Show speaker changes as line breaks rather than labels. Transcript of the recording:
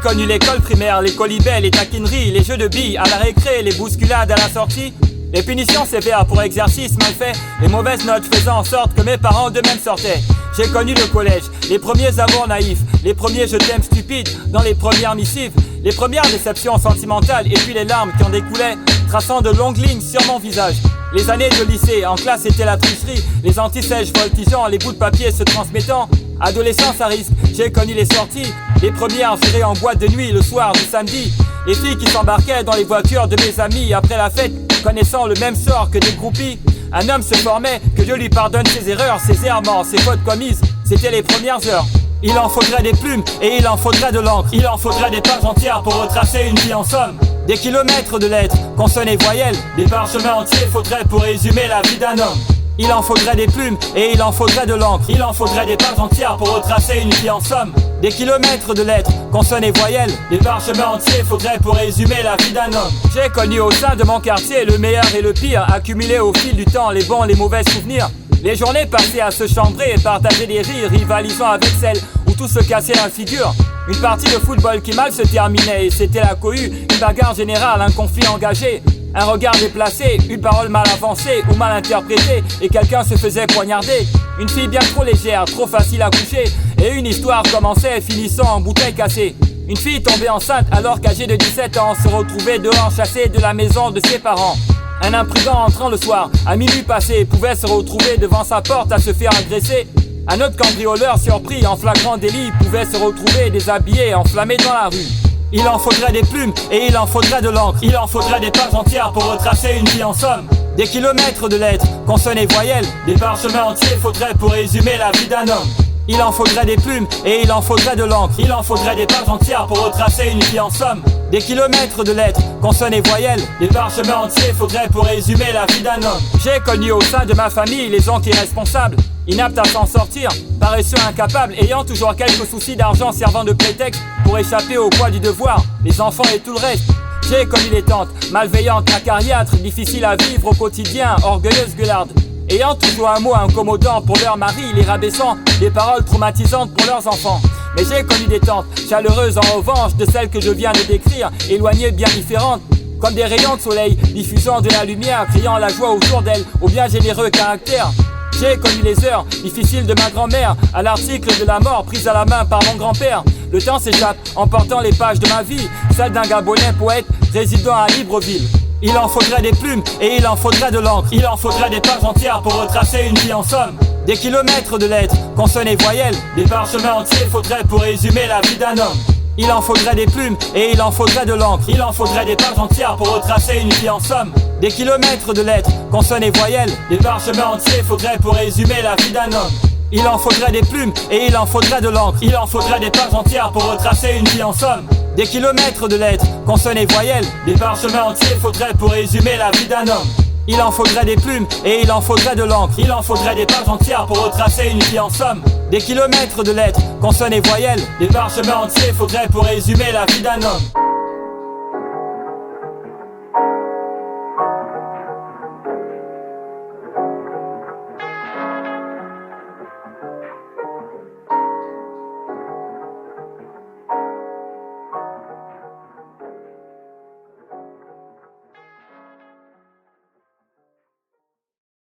connu l'école primaire, les colibets, les taquineries, les jeux de billes à la récré, les bousculades à la sortie. Les punitions sévères pour exercice mal fait, les mauvaises notes faisant en sorte que mes parents d'eux-mêmes sortaient. J'ai connu le collège, les premiers amours naïfs, les premiers je t'aime stupides dans les premières missives, les premières déceptions sentimentales et puis les larmes qui en découlaient, traçant de longues lignes sur mon visage. Les années de lycée, en classe c'était la tricherie, les antisèches voltigeant, les bouts de papier se transmettant. Adolescence à risque, j'ai connu les sorties, les premières virées en boîte de nuit le soir du samedi, les filles qui s'embarquaient dans les voitures de mes amis après la fête, connaissant le même sort que des groupies. Un homme se formait, que Dieu lui pardonne ses erreurs, ses errements, ses fautes commises, c'était les premières heures. Il en faudrait des plumes et il en faudrait de l'encre, il en faudrait des pages entières pour retracer une vie en somme. Des kilomètres de lettres, consonnes et voyelles, des parchemins entiers faudrait pour résumer la vie d'un homme. Il en faudrait des plumes et il en faudrait de l'encre, il en faudrait des pages entières pour retracer une vie en somme. Des kilomètres de lettres, consonnes et voyelles, des parchemins entiers faudrait pour résumer la vie d'un homme. J'ai connu au sein de mon quartier le meilleur et le pire, accumulé au fil du temps les bons, les mauvais souvenirs. Les journées passées à se chambrer et partager des rires, rivalisant avec celles où tout se cassait la figure. Une partie de football qui mal se terminait et c'était la cohue, une bagarre générale, un conflit engagé. Un regard déplacé, une parole mal avancée ou mal interprétée et quelqu'un se faisait poignarder. Une fille bien trop légère, trop facile à coucher et une histoire commençait finissant en bouteille cassée. Une fille tombée enceinte alors qu'âgée de 17 ans se retrouvait dehors chassée de la maison de ses parents. Un imprudent entrant le soir, à minuit passé, pouvait se retrouver devant sa porte à se faire agresser. Un autre cambrioleur surpris en flagrant délit pouvait se retrouver déshabillé, enflammé dans la rue. Il en faudrait des plumes et il en faudrait de l'encre, il en faudrait des pages entières pour retracer une vie en somme. Des kilomètres de lettres, consonnes et voyelles, des parchemins entiers faudrait pour résumer la vie d'un homme. Il en faudrait des plumes et il en faudrait de l'encre, il en faudrait des pages entières pour retracer une vie en somme. Des kilomètres de lettres, consonnes et voyelles, des parchemins entiers faudrait pour résumer la vie d'un homme. J'ai connu au sein de ma famille les oncles irresponsables, inaptes à s'en sortir, paresseux incapables, ayant toujours quelques soucis d'argent servant de prétexte pour échapper au poids du devoir, les enfants et tout le reste. J'ai connu les tantes, malveillantes, acariâtres, difficiles à vivre au quotidien, orgueilleuses gueulardes, ayant toujours un mot incommodant pour leur mari, les rabaissant, des paroles traumatisantes pour leurs enfants. Mais j'ai connu des tantes, chaleureuses en revanche de celles que je viens de décrire, éloignées bien différentes, comme des rayons de soleil, diffusant de la lumière, criant la joie autour d'elles, au bien généreux caractère. J'ai connu les heures difficiles de ma grand-mère, à l'article de la mort prise à la main par mon grand-père. Le temps s'échappe, emportant les pages de ma vie, celle d'un Gabonais poète résidant à Libreville. Il en faudrait des plumes et il en faudrait de l'encre, il en faudrait des pages entières pour retracer une vie en somme. Des kilomètres de lettres, consonnes et voyelles, des parchemins entiers faudrait pour résumer la vie d'un homme. Il en faudrait des plumes et il en faudrait de l'encre, il en faudrait des pages entières pour retracer une vie en somme. Des kilomètres de lettres, consonnes et voyelles, des parchemins entiers faudrait pour résumer la vie d'un homme. Il en faudrait des plumes et il en faudrait de l'encre, il en faudrait des pages entières pour retracer une vie en somme. Des kilomètres de lettres, consonnes et voyelles, des parchemins entiers faudrait pour résumer la vie d'un homme. Il en faudrait des plumes et il en faudrait de l'encre, il en faudrait des pages entières pour retracer une vie en somme. Des kilomètres de lettres, consonnes et voyelles, des parchemins entiers faudrait pour résumer la vie d'un homme.